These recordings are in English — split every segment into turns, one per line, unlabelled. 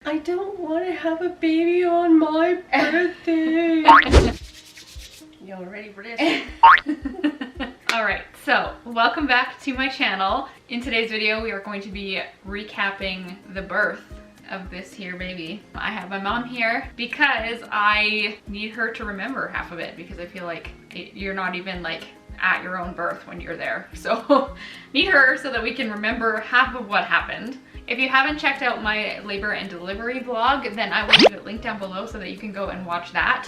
I don't want to have a baby on my birthday. Y'all ready for this?
Alright, so welcome back to my channel. In today's video we are going to be recapping the birth of this here baby. I have my mom here because I need her to remember half of it, because I feel like you're not even like at your own birth when you're there. So need her so that we can remember half of what happened. If you haven't checked out my labor and delivery vlog, then I will leave it linked down below so that you can go and watch that.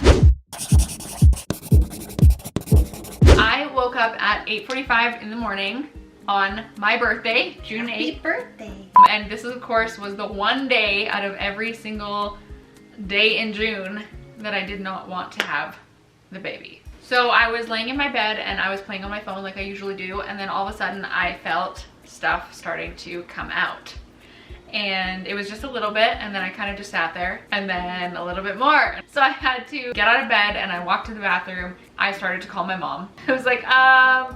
I woke up at 8:45 in the morning on my birthday, June 8th.
Happy birthday.
And this, of course, was the one day out of every single day in June that I did not want to have the baby. So I was laying in my bed and I was playing on my phone like I usually do, and then all of a sudden I felt stuff starting to come out. And it was just a little bit, and then I kind of just sat there, and then a little bit more. So I had to get out of bed and I walked to the bathroom. I started to call my mom. I was like, I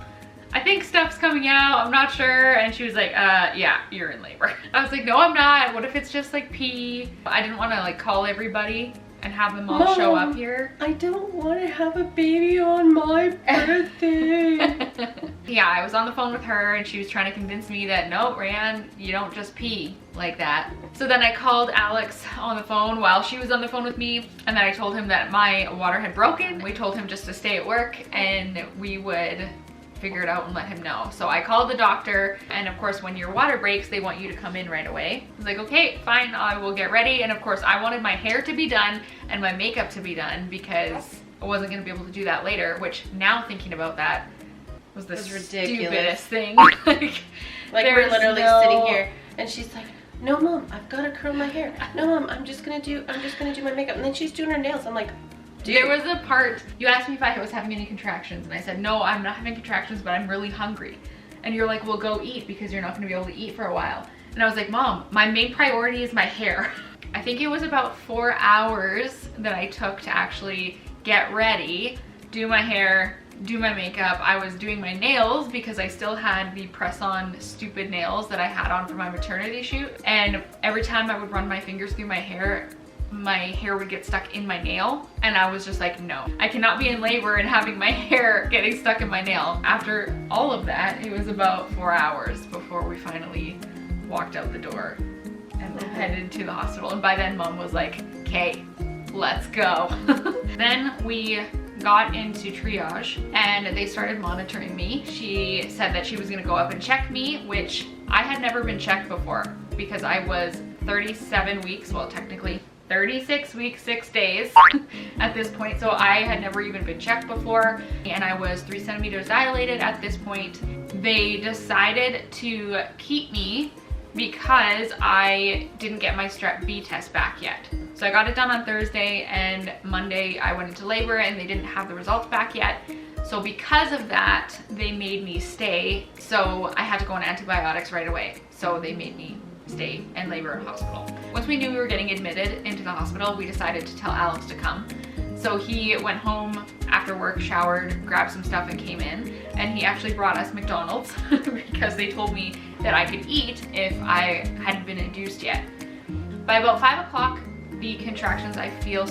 think stuff's coming out, I'm not sure. And she was like, yeah, you're in labor. I was like, no, I'm not. What if it's just like pee? I didn't want to like call everybody and have them all show up here.
I don't want to have a baby on my birthday.
Yeah, I was on the phone with her and she was trying to convince me that no, Rayanne, you don't just pee like that. So then I called Alex on the phone while she was on the phone with me, and then I told him that my water had broken. We told him just to stay at work and we would figure it out and let him know. So I called the doctor, and of course when your water breaks they want you to come in right away. I was like, okay, fine, I will get ready. And of course I wanted my hair to be done and my makeup to be done because I wasn't going to be able to do that later, which now thinking about that was the stupidest thing. like
we're literally sitting here and she's like, no mom, I've got to curl my hair. No mom, I'm just gonna do my makeup. And then she's doing her nails. I'm like, dude.
There was a part, you asked me if I was having any contractions, and I said, no, I'm not having contractions, but I'm really hungry. And you're like, well, go eat because you're not gonna be able to eat for a while. And I was like, Mom, my main priority is my hair. I think it was about 4 hours that I took to actually get ready, do my hair, do my makeup. I was doing my nails because I still had the press-on stupid nails that I had on for my maternity shoot. And every time I would run my fingers through my hair would get stuck in my nail, and I was just like, no, I cannot be in labor and having my hair getting stuck in my nail. After all of that, it was about 4 hours before we finally walked out the door and headed to the hospital. And by then Mom was like, okay, let's go. Then we got into triage and they started monitoring me. She said that she was gonna go up and check me, which I had never been checked before because I was 37 weeks, well technically 36 weeks, 6 days at this point. So I had never even been checked before, and I was 3 centimeters dilated at this point. They decided to keep me because I didn't get my strep B test back yet. So I got it done on Thursday, and Monday I went into labor and they didn't have the results back yet. So because of that, they made me stay. So I had to go on antibiotics right away. So they made me stay and labor in hospital. Once we knew we were getting admitted into the hospital, we decided to tell Alex to come. So he went home after work, showered, grabbed some stuff and came in, and he actually brought us McDonald's because they told me that I could eat if I hadn't been induced yet. By about 5 o'clock, the contractions I feel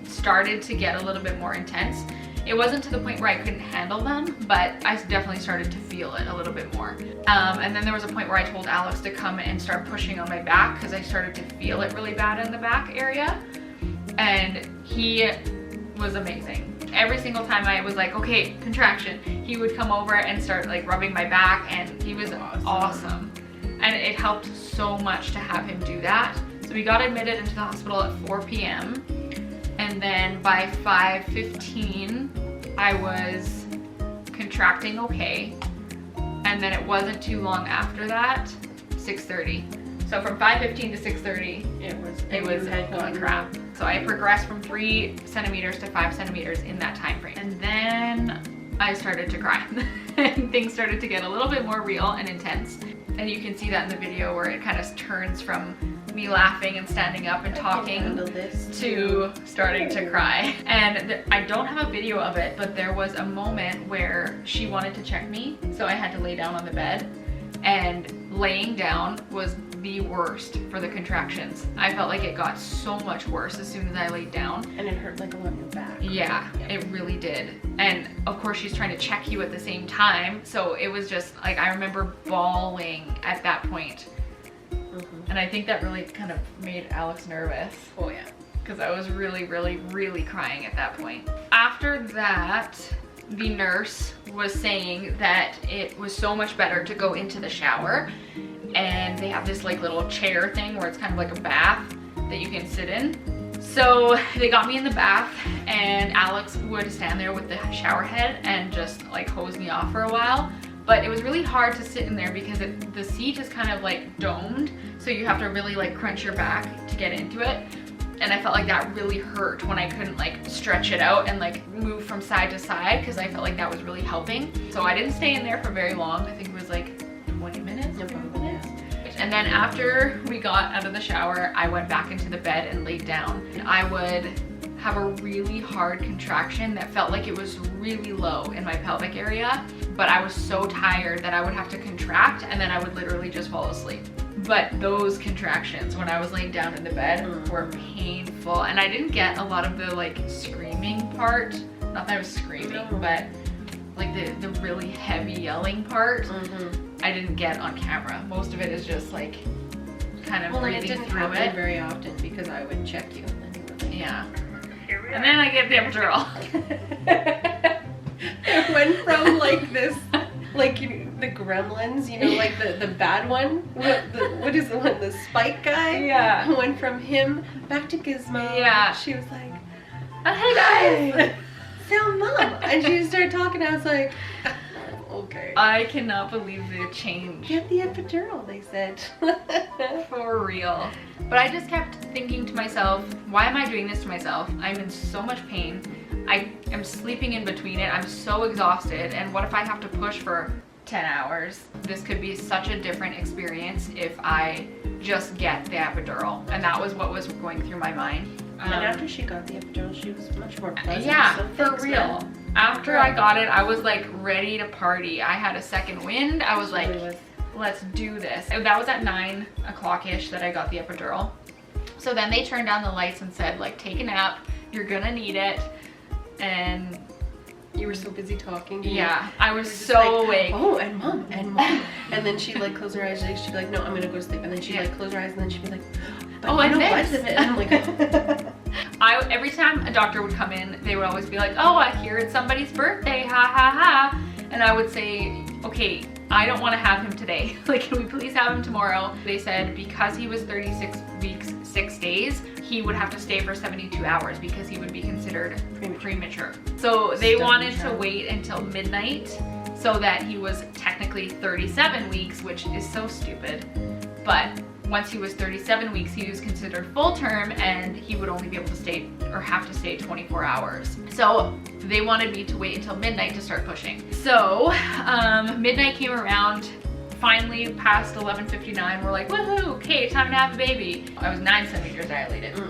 started to get a little bit more intense. It wasn't to the point where I couldn't handle them, but I definitely started to feel it a little bit more. And then there was a point where I told Alex to come and start pushing on my back because I started to feel it really bad in the back area. And he was amazing. Every single time I was like, okay, contraction, he would come over and start like rubbing my back, and he was awesome. And it helped so much to have him do that. So we got admitted into the hospital at 4 p.m. And then by 5:15, I was contracting okay. And then it wasn't too long after that, 6:30. So from 5:15 to 6:30, it was going crap. So I progressed from 3 centimeters to 5 centimeters in that time frame. And then I started to cry. And things started to get a little bit more real and intense. And you can see that in the video where it kind of turns from me laughing and standing up and talking to starting to cry. And I don't have a video of it, but there was a moment where she wanted to check me, so I had to lay down on the bed, and laying down was the worst for the contractions. I felt like it got so much worse as soon as I laid down.
And it hurt like a lot in your back.
Yeah, it really did. And of course she's trying to check you at the same time. So it was just like, I remember bawling at that point. And I think that really kind of made Alex nervous.
Oh yeah.
Because I was really, really, really crying at that point. After that, the nurse was saying that it was so much better to go into the shower, and they have this like little chair thing where it's kind of like a bath that you can sit in. So they got me in the bath, and Alex would stand there with the shower head and just like hose me off for a while. But it was really hard to sit in there because the seat is kind of like domed, so you have to really like crunch your back to get into it. And I felt like that really hurt when I couldn't like stretch it out and like move from side to side, because I felt like that was really helping. So I didn't stay in there for very long. I think it was like 20 minutes. And then after we got out of the shower, I went back into the bed and laid down. And I would have a really hard contraction that felt like it was really low in my pelvic area, but I was so tired that I would have to contract and then I would literally just fall asleep. But those contractions when I was laying down in the bed were painful, and I didn't get a lot of the like screaming part. Not that I was screaming, but like the really heavy yelling part, I didn't get on camera. Most of it is just like kind of breathing
it didn't
through
happen
it.
very often because I would check you.
Yeah. And then I get the epidural.
It went from like this, like the gremlins, you know, like the bad one. What is the one? The Spike guy?
Yeah.
Went from him back to Gizmo.
Yeah.
She was like,
Hey guys!
So mom. And she started talking. I was like, okay.
I cannot believe the change.
Get the epidural, they said.
For real. But I just kept thinking to myself, why am I doing this to myself? I'm in so much pain. I am sleeping in between it. I'm so exhausted. And what if I have to push for 10 hours? This could be such a different experience if I just get the epidural. And that was what was going through my mind.
And after she got the epidural, she was much more pleasant.
Yeah,
so
for real.
man.
After I got it, I was like ready to party. I had a second wind. I was like, let's do this. That was at 9 o'clock-ish that I got the epidural. So then they turned down the lights and said, like, take a nap. You're gonna need it. And
you were so busy talking.
Yeah, I was so awake.
Oh, and mom. And then she'd like close her eyes. She'd be like, no, I'm gonna go to sleep. And then she'd like close her eyes, and then she'd be like,
oh, and
this. And I'm like,
every time a doctor would come in, they would always be like, oh, I hear it's somebody's birthday, ha ha ha. And I would say, okay, I don't want to have him today. Like, can we please have him tomorrow? They said because he was 36 weeks, 6 days, he would have to stay for 72 hours because he would be considered premature. So they wanted to wait until midnight so that he was technically 37 weeks, which is so stupid. But once he was 37 weeks, he was considered full term and he would only be able to stay or have to stay 24 hours. So they wanted me to wait until midnight to start pushing. So midnight came around, finally past 11:59, we're like, woohoo, okay, time to have a baby. I was 9 centimeters dilated.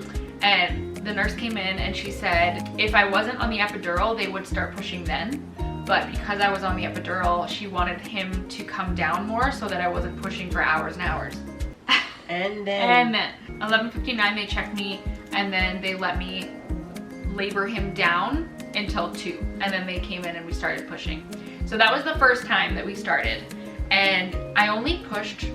And the nurse came in and she said, if I wasn't on the epidural, they would start pushing then. But because I was on the epidural, she wanted him to come down more so that I wasn't pushing for hours and hours.
And then
11:59 they checked me, and then they let me labor him down until 2, and then they came in and we started pushing. So that was the first time that we started, and I only pushed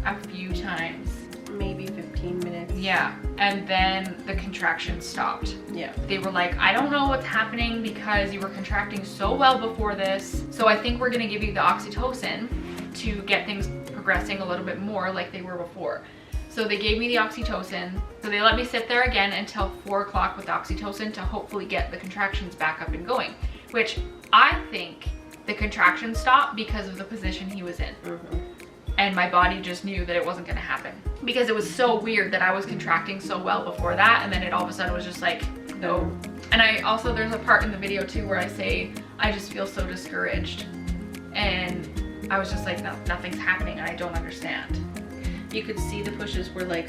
a few times,
maybe 15 minutes.
Yeah, and then the contractions stopped.
Yeah,
they were like, I don't know what's happening because you were contracting so well before this, so I think we're gonna give you the oxytocin to get things progressing a little bit more like they were before. So they gave me the oxytocin. So they let me sit there again until 4 o'clock with oxytocin to hopefully get the contractions back up and going, which I think the contractions stopped because of the position he was in. And my body just knew that it wasn't gonna happen because it was so weird that I was contracting so well before that, and then it all of a sudden was just like, no. And I also, there's a part in the video too where I say, I just feel so discouraged. And I was just like, no, nothing's happening and I don't understand.
You could see the pushes were like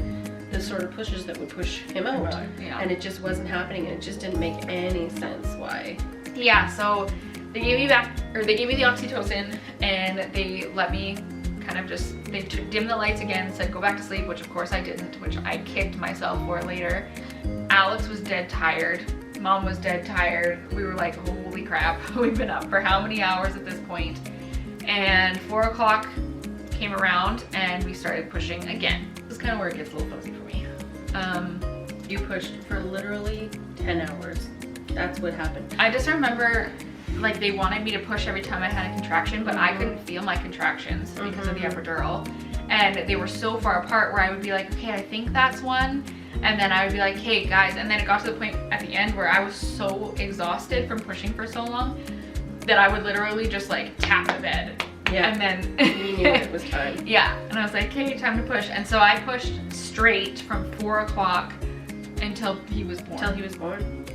the sort of pushes that would push him out.
Yeah.
And it just wasn't happening, and it just didn't make any sense why.
Yeah, so they gave me the oxytocin and they let me kind of just, they dimmed the lights again, said go back to sleep, which of course I didn't, which I kicked myself for later. Alex was dead tired. Mom was dead tired. We were like, holy crap, we've been up for how many hours at this point? And 4 o'clock came around and we started pushing again. This is kind of where it gets a little fuzzy for me.
You pushed for literally 10 hours. That's what happened.
I just remember like they wanted me to push every time I had a contraction, but I couldn't feel my contractions because of the epidural. And they were so far apart where I would be like, okay, I think that's one. And then I would be like, hey guys, and then it got to the point at the end where I was so exhausted from pushing for so long that I would literally just like tap the bed.
Yeah.
And then
you knew it was time.
Yeah. And I was like, hey, time to push. And so I pushed straight from 4 o'clock until he was born.
Until he was born.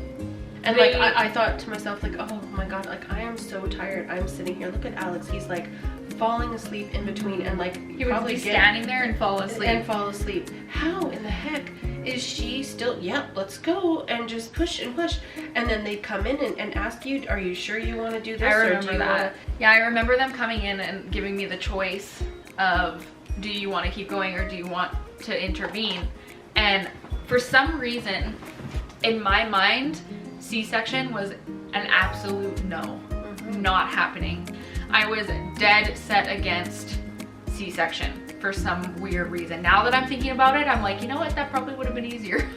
And like I thought to myself, like, oh my god, like I am so tired. I'm sitting here. Look at Alex. He's like falling asleep in between, and like
he would be standing there and fall asleep.
And fall asleep. How in the heck is she still? Yep, let's go and just push and push. And then they come in and ask you, are you sure you want to do this?
I remember that. Yeah, I remember them coming in and giving me the choice of, do you want to keep going or do you want to intervene? And for some reason, in my mind, C-section was an absolute no, not happening. I was dead set against C-section for some weird reason. Now that I'm thinking about it, I'm like, you know what, that probably would have been easier.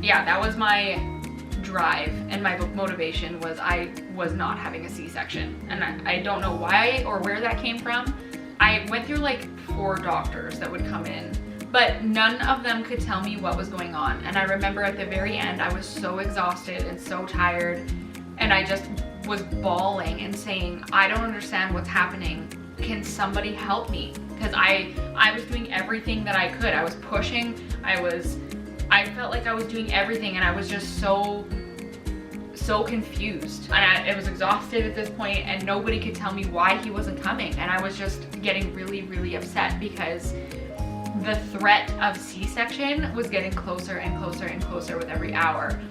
Yeah, that was my drive and my motivation, was I was not having a C-section. And I don't know why or where that came from. I went through like 4 doctors that would come in, but none of them could tell me what was going on. And I remember at the very end, I was so exhausted and so tired, and I just was bawling and saying, I don't understand what's happening. Can somebody help me? Because I was doing everything that I could. I was pushing, I felt like I was doing everything, and I was just so confused. And I was exhausted at this point, and nobody could tell me why he wasn't coming. And I was just getting really, really upset because the threat of C-section was getting closer and closer and closer with every hour.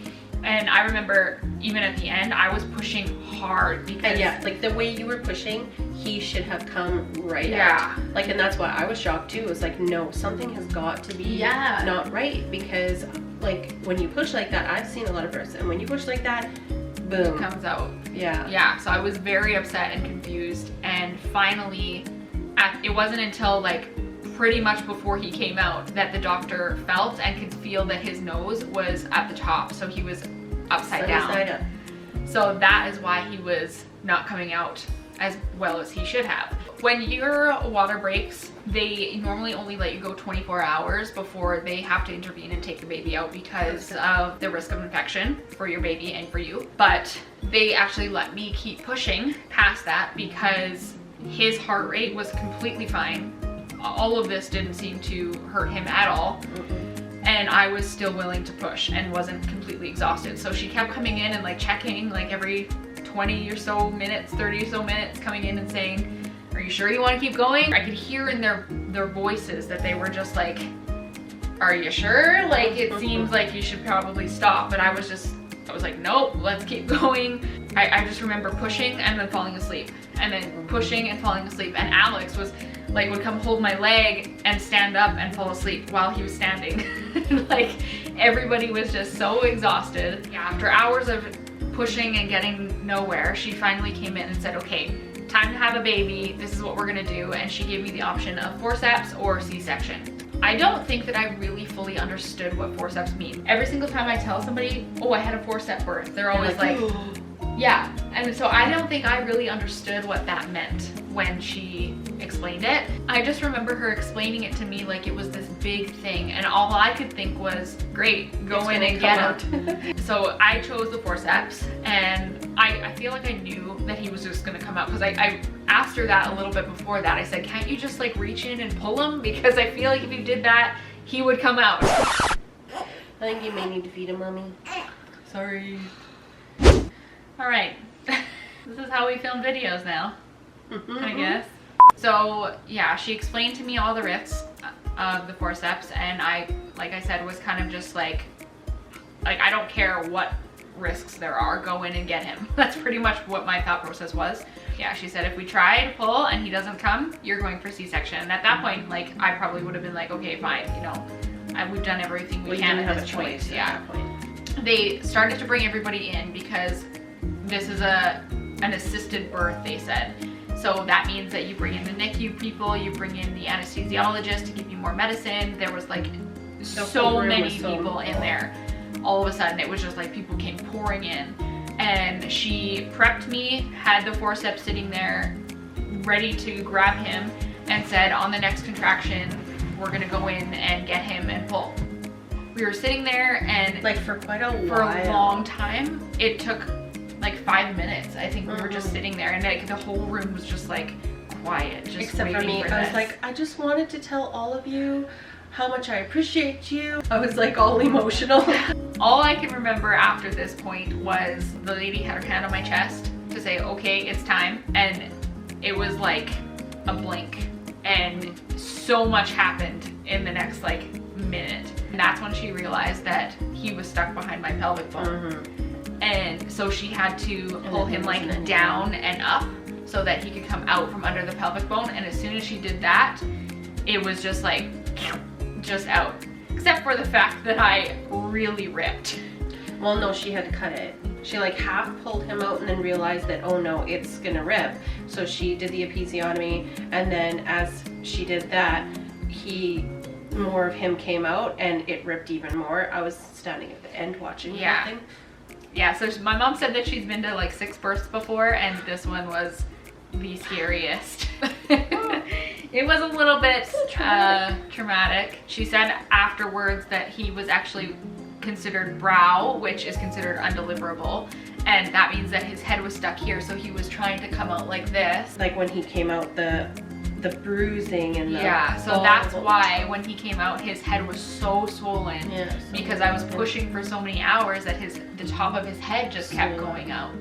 And I remember even at the end, I was pushing hard because—
and yeah, like the way you were pushing, he should have come right out. Like, and that's why I was shocked too. It was like, no, something has got to be not right, because like when you push like that, I've seen a lot of births, and when you push like that, boom,
it comes out.
Yeah.
So I was very upset and confused, and finally, it wasn't until like pretty much before he came out that the doctor felt and could feel that his nose was at the top, so he was upside down. So that is why he was not coming out as well as he should have. When your water breaks, they normally only let you go 24 hours before they have to intervene and take the baby out because of the risk of infection for your baby and for you. But they actually let me keep pushing past that because his heart rate was completely fine. All of this didn't seem to hurt him at all. And I was still willing to push and wasn't completely exhausted. So she kept coming in and like checking like every 20 or so minutes, 30 or so minutes, coming in and saying, are you sure you want to keep going? I could hear in their voices that they were just like, are you sure? Like, it seems like you should probably stop. But I was like, nope, let's keep going. I just remember pushing and then falling asleep, and then pushing and falling asleep. And Alex was like, would come hold my leg and stand up and fall asleep while he was standing. Like, everybody was just so exhausted. Yeah, after hours of pushing and getting nowhere, she finally came in and said, okay, time to have a baby. This is what we're gonna do. And she gave me the option of forceps or C-section. I don't think that I really fully understood what forceps mean. Every single time I tell somebody, oh, I had a forceps birth, they're always like, yeah. And so I don't think I really understood what that meant when she explained it. I just remember her explaining it to me like it was this big thing, and all I could think was, great, go in and get him. So I chose the forceps, and I feel like I knew that he was just gonna come out, because I asked her that a little bit before that. I said, can't you just like reach in and pull him? Because I feel like if you did that, he would come out.
I think you may need to feed him, mommy. Sorry.
All right, this is how we film videos now, I guess. So yeah, she explained to me all the risks of the forceps, and I, like I said, was kind of just like I don't care what risks there are, go in and get him. That's pretty much what my thought process was. Yeah, she said if we try to pull and he doesn't come, you're going for C-section. And at that point, like, I probably would have been like, okay, fine, you know, we've done everything we can at this point. Yeah. They started to bring everybody in because this is an assisted birth, they said. So that means that you bring in the NICU people, you bring in the anesthesiologist to give you more medicine. There was like so many people in there. All of a sudden, it was just like people came pouring in. And she prepped me, had the forceps sitting there, ready to grab him, and said on the next contraction, we're gonna go in and get him and pull. We were sitting there and
like for quite a while.
For a long time. It took like 5 minutes. I think we were just sitting there and like the whole room was just like quiet. Just
except for me, I was like, I just wanted to tell all of you how much I appreciate you. I was like all emotional.
All I can remember after this point was the lady had her hand on my chest to say, okay, it's time. And it was like a blink. And so much happened in the next like minute. And that's when she realized that he was stuck behind my pelvic bone. And so she had to pull him like down and up so that he could come out from under the pelvic bone. And as soon as she did that, it was just like, just out. Except for the fact that I really ripped.
Well, no, she had to cut it. She like half pulled him out and then realized that, oh no, it's gonna rip. So she did the episiotomy, and then as she did that, more of him came out and it ripped even more. I was standing at the end watching everything.
Yeah, so my mom said that she's been to like 6 births before, and this one was the scariest. It was a little bit traumatic. She said afterwards that he was actually considered brow, which is considered undeliverable, and that means that his head was stuck here, so he was trying to come out like this.
Like when he came out, the bruising and the
so that's why when he came out, his head was so swollen, because I was pushing for so many hours that the top of his head just kept going out.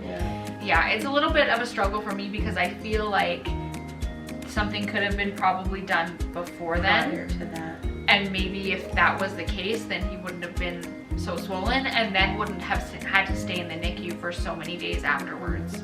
Yeah, it's a little bit of a struggle for me because I feel like something could have been probably done before then.
Prior to that.
And maybe if that was the case, then he wouldn't have been so swollen and then wouldn't have had to stay in the NICU for so many days afterwards.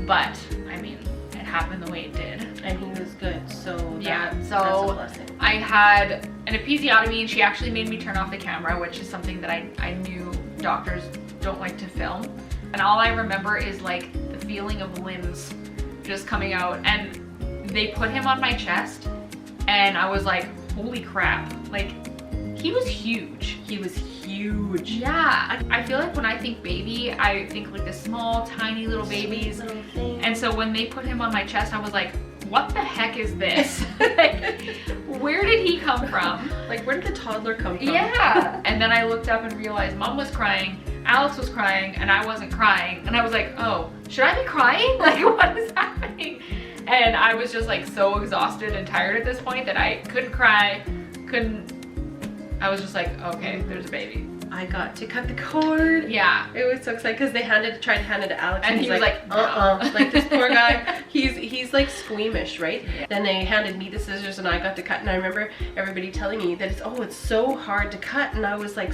But, I mean, it happened the way it did.
And he was good, so that's a blessing.
I had an episiotomy and she actually made me turn off the camera, which is something that I knew doctors don't like to film. And all I remember is like the feeling of limbs just coming out, and they put him on my chest and I was like, holy crap, like he was huge. He was huge. Yeah, I feel like when I think baby, I think like the small tiny little babies, and so when they put him on my chest, I was like, what the heck is this? Like, where did he come from?
Like, where did the toddler come from?
Yeah. And then I looked up and realized Mom was crying, Alex was crying, and I wasn't crying, and I was like, oh, should I be crying? Like, what is happening? And I was just like so exhausted and tired at this point that I couldn't cry, I was just like, okay, there's a baby.
I got to cut the cord.
Yeah.
It was so exciting because they tried to hand it to Alex,
and he was like,
like this poor guy, he's like squeamish, right? Yeah. Then they handed me the scissors and I got to cut, and I remember everybody telling me that it's so hard to cut, and I was like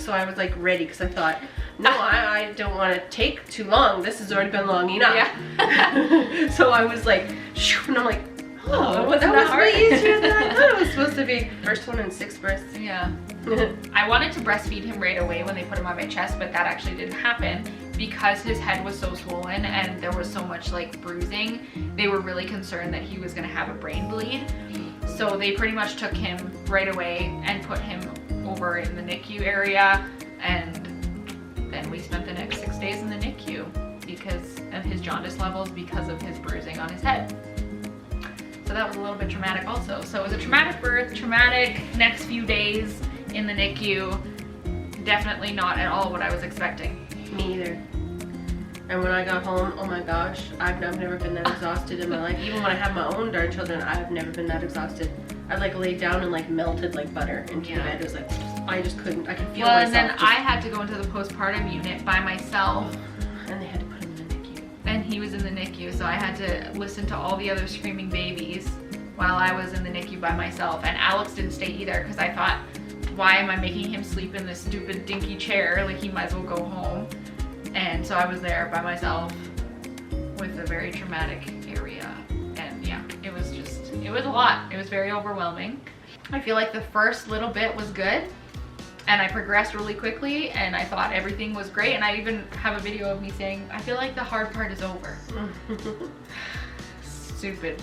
ready, because I thought, no, I don't want to take too long. This has already been long enough. Yeah. So I was like, shoo, and I'm like, oh, that was way easier than I thought it was supposed to be. First one in 6 births.
Yeah. I wanted to breastfeed him right away when they put him on my chest, but that actually didn't happen because his head was so swollen and there was so much like bruising. They were really concerned that he was going to have a brain bleed. So they pretty much took him right away and put him over in the NICU area, and then we spent the next 6 days in the NICU because of his jaundice levels, because of his bruising on his head. So that was a little bit traumatic also. So it was a traumatic birth, traumatic next few days in the NICU. Definitely not at all what I was expecting.
Me either. And when I got home, oh my gosh, I've never been that exhausted in my life. Even when I had my own darn children, I've never been that exhausted. I like laid down and like melted like butter into the bed. It was like, I just couldn't, I could feel myself.
And then I had to go into the postpartum unit by myself.
And they had to put him in the NICU.
And he was in the NICU, so I had to listen to all the other screaming babies while I was in the NICU by myself. And Alex didn't stay either because I thought, why am I making him sleep in this stupid dinky chair? Like, he might as well go home. And so I was there by myself with a very traumatic area. And yeah, it was a lot. It was very overwhelming. I feel like the first little bit was good and I progressed really quickly and I thought everything was great. And I even have a video of me saying, I feel like the hard part is over. Stupid.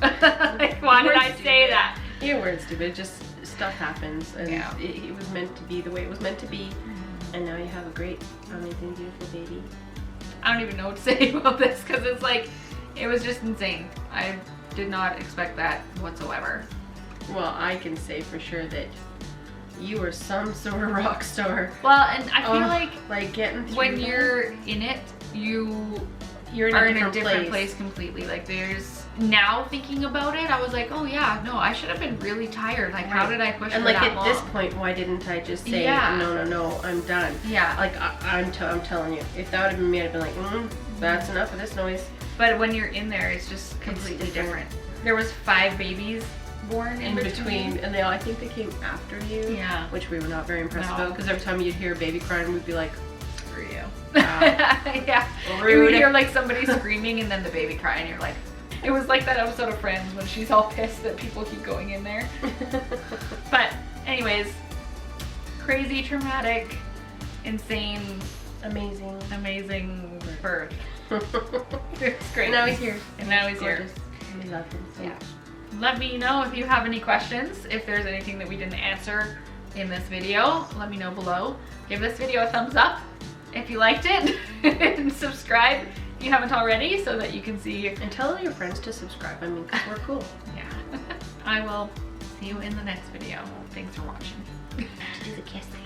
Like, why did I say that?
You weren't stupid, just stuff happens and
yeah.
it was meant to be the way it was meant to be. And now you have a great, amazing, beautiful baby.
I don't even know what to say about this because it's like, it was just insane. I did not expect that whatsoever.
Well, I can say for sure that you were some sort of rock star.
Well, and I feel
like getting through
when you're in it, you're in a different place completely. Like there's, now thinking about it, I was like, oh yeah, no, I should have been really tired. Like, how did I push
and
for
like
that
at
long?
this point, why didn't I just say, no, I'm done?
Yeah.
Like I'm telling you, if that would have been me, I'd have been like, that's enough of this noise.
But when you're in there, it's just completely different. There was 5 babies born in between,
and I think they came after you.
Yeah.
Which we were not very impressed about, because every time you'd hear a baby crying, we'd be like, screw you.
Yeah.
Rude.
You would hear like somebody screaming and then the baby crying. You're like, it was like that episode of Friends when she's all pissed that people keep going in there. But anyways, crazy, traumatic, insane, amazing birth. It's great.
And now he's here.
And now he's here.
We love him so much.
Let me know if you have any questions, if there's anything that we didn't answer in this video. Let me know below. Give this video a thumbs up if you liked it, and subscribe if you haven't already so that you can see.
And tell all your friends to subscribe, I mean, because we're cool.
Yeah. I will see you in the next video. Thanks for watching.
Do the kiss thing.